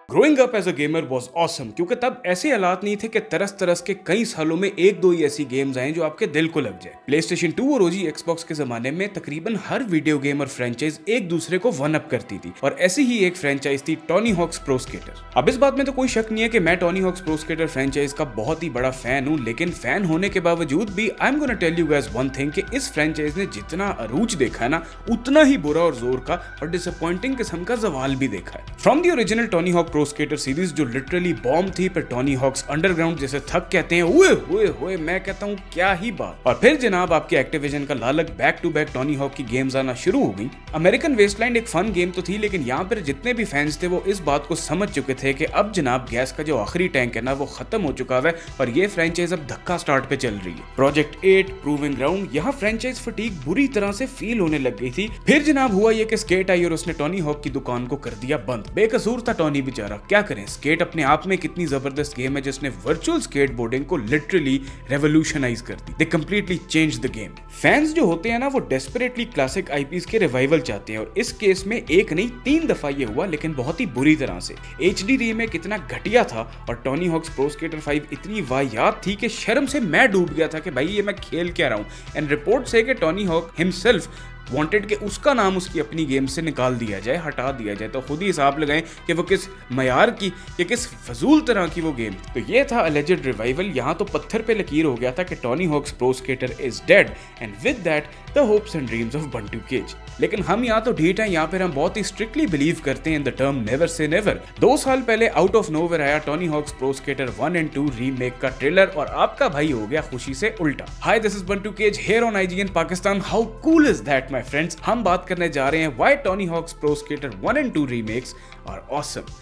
Growing up as a gamer was awesome क्योंकि तब ऐसे हालात नहीं थे कि तरस तरस के कई सालों में एक दो ही ऐसी गेम्स आए जो आपके दिल को लग जाए। प्लेस्टेशन 2 और ओजी एक्सबॉक्स के जमाने में तकरीबन हर वीडियो गेम और फ्रेंचाइज एक दूसरे को वन अप करती थी और ऐसी ही एक फ्रेंचाइज थी टॉनी हॉक्स प्रो स्केटर। अब इस बात में तो कोई शक नहीं है कि मैं Tony Hawk's pro Skater franchise का बहुत ही बड़ा फैन हूं, लेकिन फैन होने के बावजूद भी I am gonna tell you guys one thing कि इस फ्रेंचाइज ने जितना अरूज देखा ना उतना ही बुरा और जोर का और डिसअपॉइंटिंग किस्म का जवाल भी देखा है। From the original Tony Hawk Pro Skater series जो लिटरली बॉम्ब थी, पर टॉनी हॉक्स अंडरग्राउंड जैसे थक कहते हैं, हुए हुए हुए मैं कहता हूँ क्या ही बात। और फिर जनाब आपके एक्टिविजन का लालक back to back Tony Hawk की गेम्स आना शुरू हो गई। अमेरिकन वेस्टलैंड एक फन गेम तो थी, लेकिन यहाँ पर जितने भी फैंस थे वो इस बात को समझ चुके थे कि अब जनाब गैस का जो आखिरी टैंक है ना वो खत्म हो चुका है और ये फ्रेंचाइज अब धक्का स्टार्ट पे चल रही है। प्रोजेक्ट 8 प्रूविंग ग्राउंड, यहाँ फ्रेंचाइज फटीग बुरी तरह से फील होने लग गई थी। फिर जनाब हुआ ये कि स्केट आई और उसने टॉनी हॉक की दुकान को कर दिया बंद। बेकसूर था टॉनी बेचारा, क्या करें। स्केट अपने आप में कितनी जबरदस्त गेम है जिसने वर्चुअल स्केटबोर्डिंग को लिटरली रेवोल्यूशनाइज कर दी। They completely change the game. Fans जो होते हैं ना वो डेस्परेटली क्लासिक आईपीज के रिवाइवल चाहते हैं और इस केस में एक नहीं 3 दफा ये हुआ, लेकिन बहुत ही बुरी तरह से। एचडी रीमेक इतना घटिया था और टॉनी हॉक्स प्रो स्केटर 5 इतनी वाहियात थी कि शर्म से मैं डूब गया था कि भाई ये मैं खेल क्या रहा हूँ। एंड रिपोर्ट से कि टॉनी हॉक हिमसेल्फ वांटेड कि उसका नाम उसकी अपनी गेम से निकाल दिया जाए, हटा दिया जाए। तो खुद ही हिसाब लगाएं कि वो किस मयार की या किस फजूल तरह की वो गेम। तो ये था अलेजेड रिवाइवल। यहाँ तो पत्थर पे लकीर हो गया था कि Tony Hawk's pro Skater is dead and with that the hopes and dreams of बंटू केज। लेकिन हम यहाँ तो ढीठ हैं, यहाँ पर हम बहुत ही स्ट्रिक्टली बिलीव करते हैं in the term never say never. 2 साल पहले आउट ऑफ नोवेयर आया Tony Hawk's pro skater 1 and 2 remake का ट्रेलर और आपका भाई हो गया खुशी से उल्टा। हाय, दिस इज बंटू केज here on IGN Pakistan. How cool is that my friends. हम बात करने जा रहे हैं why Tony Hawk's pro skater 1 and 2 remakes are awesome.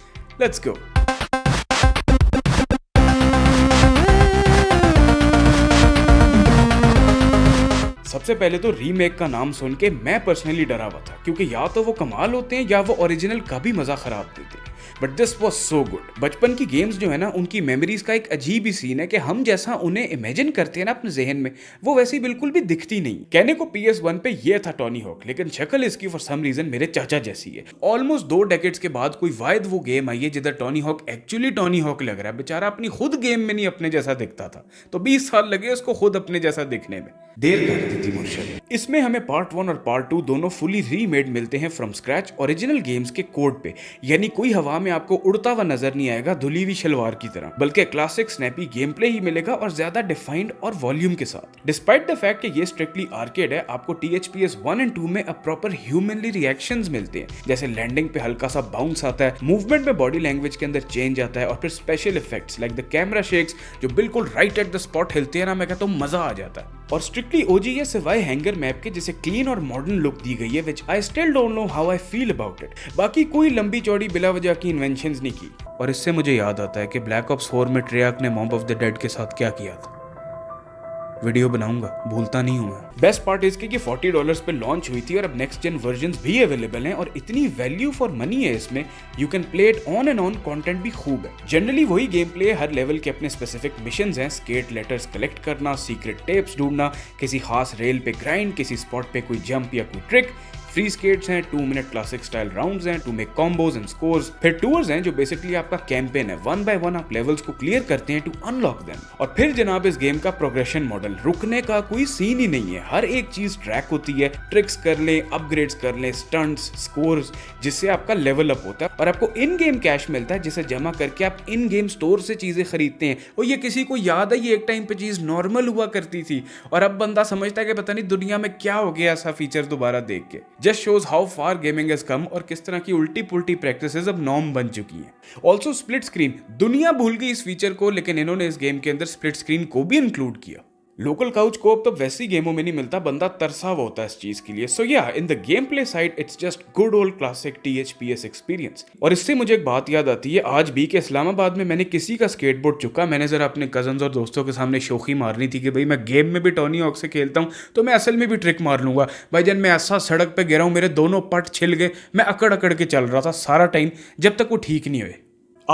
Let's go. सबसे पहले तो रीमेक का नाम सुन के मैं पर्सनली डरा हुआ था, क्योंकि या तो वो कमाल होते हैं या वो ओरिजिनल का भी मजा खराब देते हैं। But this was so good. बचपन की गेम्स जो है ना उनकी मेमोरीज का एक अजीब ही सीन है कि हम जैसा उन्हें इमेजिन करते हैं ना अपने जहन में वो वैसी बिल्कुल भी दिखती नहीं। कहने को PS1 पे ये था टॉनी हॉक, लेकिन शक्ल इसकी फॉर सम रीजन मेरे चाचा जैसी है। ऑलमोस्ट 2 डेकेड्स के बाद कोई वायद वो गेम आई है जिधर Tony Hawk actually Tony Hawk लग रहा है। बेचारा अपनी खुद गेम में नहीं अपने जैसा दिखता था, तो 20 साल लगे उसको खुद अपने जैसा दिखने में। देर कर दी थी मुर्शद। इसमें हमें पार्ट 1 और पार्ट 2 दोनों फुली रीमेड मिलते हैं फ्रॉम स्क्रैच ओरिजिनल गेम्स के कोड पे। यानी कोई हवा में आपको उड़ता हुआ नजर नहीं आएगा धुली हुई शलवार की तरह, बल्कि क्लासिक स्नैपी गेम प्ले ही मिलेगा और ज्यादा डिफाइंड और वॉल्यूम के साथ। डिस्पाइट द फैक्ट कि ये स्ट्रिक्टली आर्केड है, आपको THPS 1 and 2 में अब प्रॉपर ह्यूमनली रिएक्शंस मिलते हैं। जैसे लैंडिंग पे हल्का सा बाउंस आता है, मूवमेंट में बॉडी लैंग्वेज के अंदर चेंज आता है और फिर special effects like the camera shakes जो बिल्कुल राइट एट द स्पॉट हिलते हैं ना, मैं कहता हूँ मजा आ जाता है। और स्ट्रिक्टली ओजी ये सिवाय हैंगर मैप के जिसे क्लीन और मॉडर्न लुक दी गई है, which I still don't know how I feel about it. बाकी कोई लंबी चौड़ी बिला वजह की इन्वेंशंस नहीं की। और इससे मुझे याद आता है कि ब्लैक ऑप्स 4 में ट्रेयक ने मॉब ऑफ द डेड के साथ क्या किया था। वीडियो बनाऊंगा, भूलता नहीं हूं मैं। बेस्ट पार्ट इसकी कि $40 पे लॉन्च हुई थी और अब नेक्स्ट जेन वर्जन्स भी अवेलेबल हैं और इतनी वैल्यू फॉर मनी है इसमें, you can play it on and on. Content भी खूब है। जनरली वही गेम प्ले, हर लेवल के अपने स्पेसिफिक मिशंस हैं। स्केट लेटर्स कलेक्ट करना, सीक्रेट टेप्स ढूंढना, किसी खास रेल पे ग्राइंड, किसी स्पॉट पे कोई जंप या कोई ट्रिक। फ्री स्केट्स हैं, 2 मिनट क्लासिक स्टाइल राउंड्स हैं to make combos and scores. फिर टूर्स हैं जो बेसिकली आपका कैंपेन है। 1 by 1 आप लेवल्स को क्लियर करते हैं टू अनलॉक देम। और फिर जनाब इस गेम का प्रोग्रेशन मॉडल, रुकने का कोई सीन ही नहीं है। हर एक चीज ट्रैक होती है, ट्रिक्स कर लें, अपग्रेड्स कर लें, स्टंट्स, स्कोर्स, जिससे आपका लेवल अप होता है और आपको इन गेम कैश मिलता है जिसे जमा करके आप इन गेम स्टोर से चीजें खरीदते हैं। और ये किसी को याद है ये एक टाइम पे चीज नॉर्मल हुआ करती थी और अब बंदा समझता है कि पता नहीं दुनिया में क्या हो गया ऐसा फीचर दोबारा देख के। Just shows how far gaming has come और किस तरह की उल्टी पुल्टी प्रैक्टिसेस अब नॉर्म बन चुकी हैं। ऑल्सो स्प्लिट स्क्रीन, दुनिया भूल गई इस फीचर को, लेकिन इन्होंने इस गेम के अंदर स्प्लिट स्क्रीन को भी इंक्लूड किया। लोकल काउच कोप तो वैसी गेमों में नहीं मिलता, बंदा तरसा हुआ होता है इस चीज के लिए। सो या in the game play side it's just good old classic THPS experience. और इससे मुझे एक बात याद आती है आज भी कि इस्लामाबाद में मैंने किसी का स्केटबोर्ड चुका। मैंने जरा अपने कजन्स और दोस्तों के सामने शोखी मारनी थी कि भाई मैं गेम में भी टॉनी हॉक से खेलता हूँ तो मैं असल में भी ट्रिक मार लूंगा। भाई जब मैं ऐसा सड़क पे गिरा हूँ मेरे दोनों पट छिल गए, मैं अकड़ अकड़ के चल रहा था सारा टाइम जब तक वो ठीक नहीं हुए।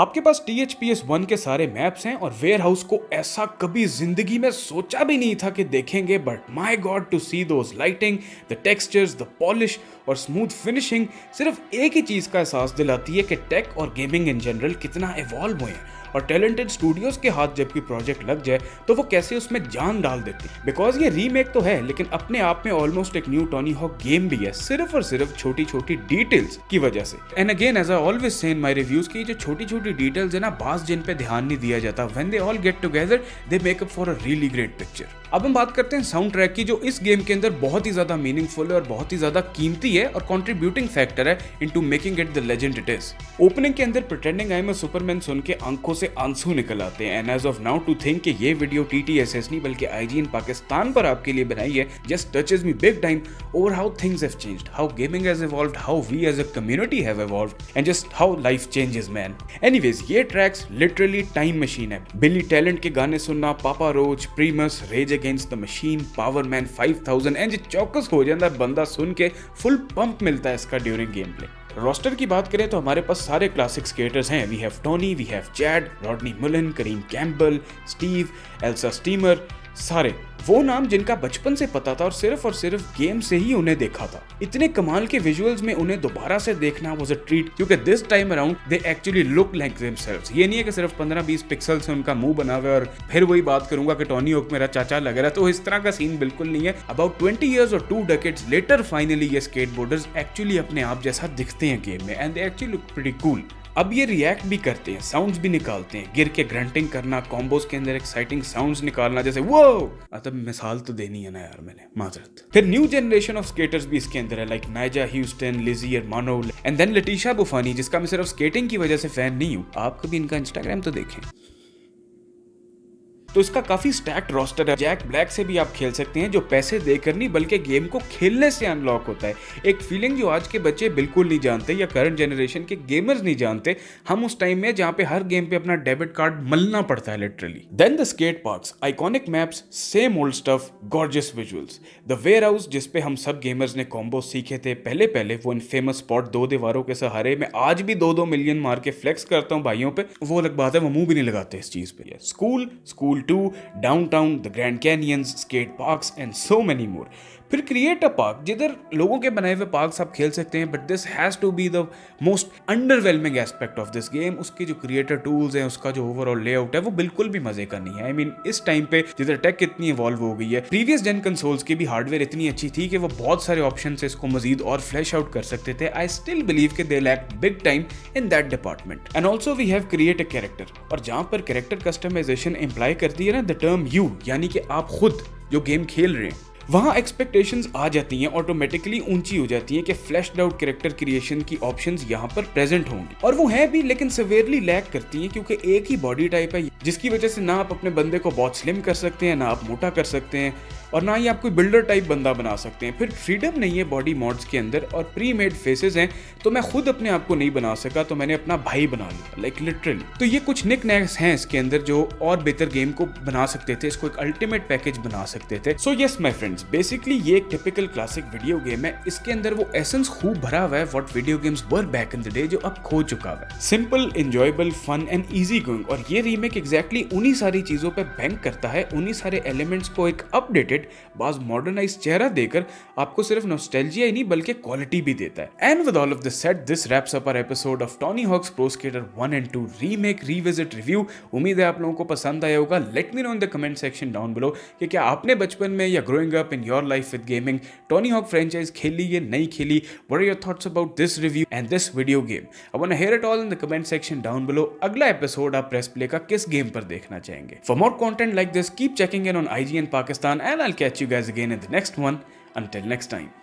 आपके पास THPS 1 के सारे मैप्स हैं और वेयर हाउस को ऐसा कभी जिंदगी में सोचा भी नहीं था कि देखेंगे, but my god to see those lighting, the textures, the polish और स्मूथ फिनिशिंग सिर्फ एक ही चीज का एहसास दिलाती है कि टेक और गेमिंग इन जनरल कितना इवॉल्व हुए हैं और टैलेंटेड स्टूडियोज के हाथ जब भी प्रोजेक्ट लग जाए तो वो कैसे उसमें जान डाल देते हैं। बिकॉज ये रीमेक तो है लेकिन अपने आप में ऑलमोस्ट एक न्यू टॉनी हॉक गेम भी है, सिर्फ और सिर्फ छोटी छोटी डिटेल्स की वजह से। And again as I always say in my reviews की जो छोटी छोटी डिटेल्स है ना, बास जिन पे ध्यान नहीं दिया जाता, when they all get together they make up for a really great picture. अब हम बात करते हैं साउंड ट्रैक की, जो इस गेम के अंदर बहुत ही ज्यादा मीनिंगफुल है और बहुत ही ज्यादा कीमती है और कंट्रीब्यूटिंग फैक्टर है into making it the legend it is. Opening के अंदर pretending I am a Superman सुन के आंखों से आंसू निकल आते हैं। And as of now to think कि ये वीडियो TTSS नहीं बल्कि IGN पाकिस्तान पर आपके लिए बनाई है just touches me big time over how things have changed, how gaming has evolved, how we as a community have evolved and just how life changes man. Anyways ये tracks literally time machine है। Billy Talent के गाने सुनना, Papa Roach, Primus, Rage Against the Machine, Powerman 5000 and चौकस हो जाता है बंदा सुन के, फुल पंप मिलता है इसका ड्यूरिंग गेम प्ले। रोस्टर की बात करें तो हमारे पास सारे क्लासिक स्केटर्स हैं। We have Tony, we have Chad, Rodney Mullen, Kareem Campbell, Steve, Elissa Steamer, सारे वो नाम जिनका बचपन से पता था और सिर्फ गेम से ही उन्हें देखा था। इतने कमाल के विजुअल्स में उन्हें दोबारा से देखना वाज अ ट्रीट, क्योंकि this time around they actually look like themselves. ये नहीं है कि सिर्फ 15-20 पिक्सल से उनका मुंह बना हुआ है और फिर वही बात करूंगा कि टॉनी हॉक मेरा चाचा लग रहा है, तो इस तरह का सीन बिल्कुल नहीं है। अबाउट 20 years और 2 decades लेटर फाइनली ये स्केटबोर्डर्स एक्चुअली अपने आप जैसा दिखते हैं गेम में and they actually look pretty cool. अब ये रिएक्ट भी करते हैं, साउंड्स भी निकालते हैं, गिर के ग्रंटिंग करना, कॉम्बोज के अंदर एक्साइटिंग साउंड्स निकालना, जैसे वो मतलब मिसाल तो देनी है ना यार मैंने, माजरत। फिर न्यू जनरेशन ऑफ स्केटर्स भी इसके अंदर है, like Nyjah Huston, Lizzie Armanto and then Leticia Bufoni, जिसका मैं सिर्फ स्केटिंग की वजह से फैन नहीं हूँ। आप कभी इनका इंस्टाग्राम तो देखें। तो इसका काफी स्टैक्ड रोस्टर है। जैक ब्लैक से भी आप खेल सकते हैं, जो पैसे देकर नहीं बल्कि गेम को खेलने से अनलॉक होता है। एक फीलिंग जो आज के बच्चे बिल्कुल नहीं जानते या करंट जनरेशन के गेमर्स नहीं जानते। हम उस टाइम में जहां पे हर गेम पे अपना डेबिट कार्ड मलना पड़ता है literally. Then the skate parks, iconic maps, same old stuff, gorgeous visuals. The warehouse जिसपे हम सब गेमर्स ने कॉम्बो सीखे थे पहले वो इन फेमस स्पॉट 2 दीवारों के सहारे में आज भी 2-2 मिलियन मार के फ्लेक्स करता हूँ भाइयों पे, वो अलग बात है, वो मुंह भी नहीं लगाते इस चीज पे। School 2, downtown, the Grand Canyons, skate parks and so many more. फिर क्रिएट अ पार्क जिधर लोगों के बनाए हुए पार्क्स आप खेल सकते हैं, but this has to be the most underwhelming aspect of this game. उसके जो क्रिएटर टूल्स हैं, उसका जो ओवरऑल लेआउट है, वो बिल्कुल भी मजे का नहीं है। आई मीन इस टाइम पे जिधर टेक इतनी इवॉल्व हो गई है, प्रीवियस जेन कंसोल्स की भी हार्डवेयर इतनी अच्छी थी कि वो बहुत सारे ऑप्शन से इसको मजीद और फ्लैश आउट कर सकते थे। आई स्टिल बिलीव कि they lack big time in that department. And also we have create a character, और जहां पर कैरेक्टर कस्टमाइजेशन इंप्लाई करती है ना द टर्म यू, यानी कि आप खुद जो गेम खेल रहे हैं, वहाँ एक्सपेक्टेशंस आ जाती हैं, ऑटोमेटिकली ऊंची हो जाती हैं कि फ्लैश्ड आउट कैरेक्टर क्रिएशन की ऑप्शंस यहाँ पर प्रेजेंट होंगी, और वो है भी लेकिन सिवियरली लैक करती हैं, क्योंकि एक ही बॉडी टाइप है जिसकी वजह से ना आप अपने बंदे को बहुत स्लिम कर सकते हैं, ना आप मोटा कर सकते हैं, और ना ही आप कोई बिल्डर टाइप बंदा बना सकते हैं। फिर फ्रीडम नहीं है बॉडी मॉड्स के अंदर, और प्री मेड फेसेस हैं, तो मैं खुद अपने आप को नहीं बना सका, तो मैंने अपना भाई बना लिया, लाइक लिटरली। तो ये कुछ निक नैक्स हैं इसके अंदर जो और बेहतर गेम को बना सकते थे, इसको एक अल्टीमेट पैकेज बना सकते थे। So yes my friends, basically ये एक टिपिकल क्लासिक वीडियो गेम है। इसके अंदर वो एसेंस खूब भरा हुआ है what video games were back in the day, जो अब खो चुका है। Simple, enjoyable, fun and easy going, और ये रीमेक एग्जैक्टली उन्हीं सारी चीजों पे बैंक करता है, उन्हीं सारे एलिमेंट्स को एक अपडेटेड बाज मॉडर्नाइज चेहरा देकर आपको सिर्फ नॉस्टैल्जिया ही नहीं बल्कि क्वालिटी भी देता है। And with all of this said, this wraps up our episode of Tony Hawk's pro skater 1 and 2 remake revisit review. उम्मीद है आप लोगों को पसंद आया होगा। Let me know in the comment section down below कि क्या आपने बचपन में या growing up in your life with gaming Tony Hawk franchise खेली या नहीं खेली? What are your thoughts about this review and this video game? I want to hear it all in the comment section down below. अगला episode आप press play का किस game पर देखना चाहेंगे? For more content like this keep checking in on IGN Pakistan and I'll catch you guys again in the next one. Until next time.